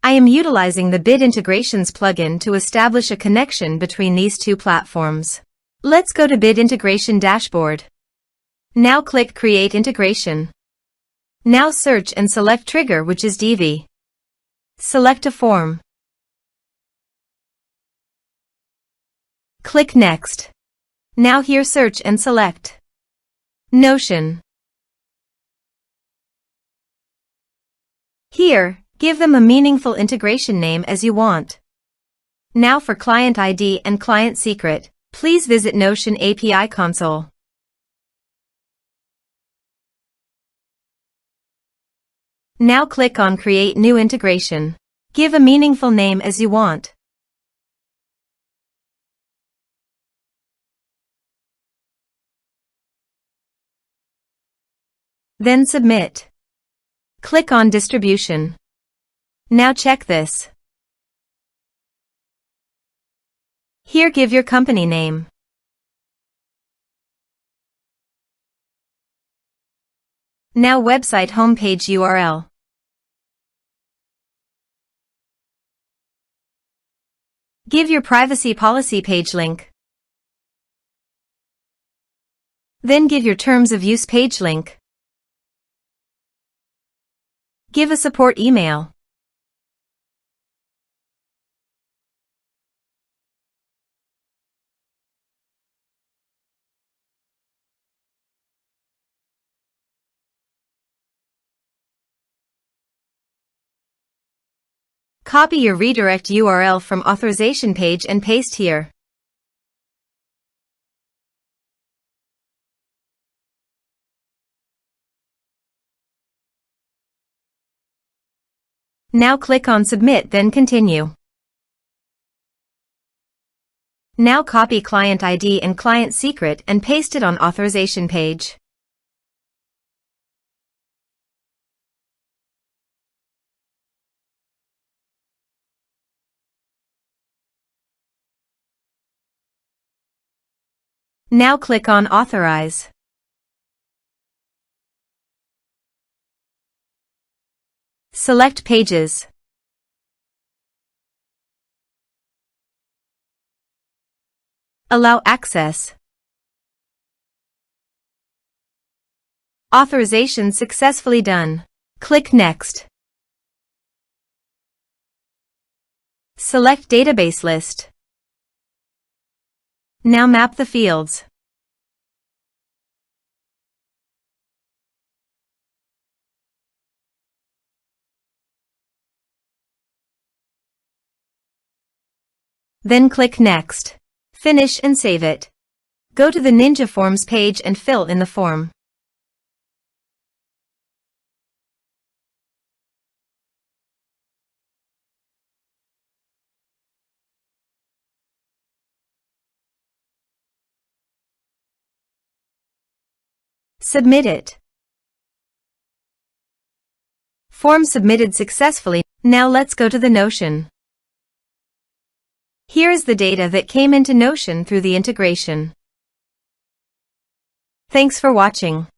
I am utilizing the Bit Integrations plugin to establish a connection between these two platforms. Let's go to Bit Integration Dashboard. Now click Create Integration. Now search and select Trigger, which is Divi. Select a form. Click Next. Now here search and select Notion. Here, give them a meaningful integration name as you want. Now for client ID and client secret, please visit Notion API console. Now click on Create New Integration. Give a meaningful name as you want. Then submit. Click on Distribution. Now check this. Here give your company name. Now website homepage URL. Give your privacy policy page link. Then give your terms of use page link. Give a support email. Copy your redirect URL from authorization page and paste here. Now click on Submit, then Continue. Now copy client ID and client secret and paste it on authorization page. Now click on Authorize. Select Pages. Allow access. Authorization successfully done. Click Next. Select Database List. Now map the fields. Then click Next. Finish and save it. Go to the Ninja Forms page and fill in the form. Submit it. Form submitted successfully. Now let's go to the Notion. Here is the data that came into Notion through the integration. Thanks for watching.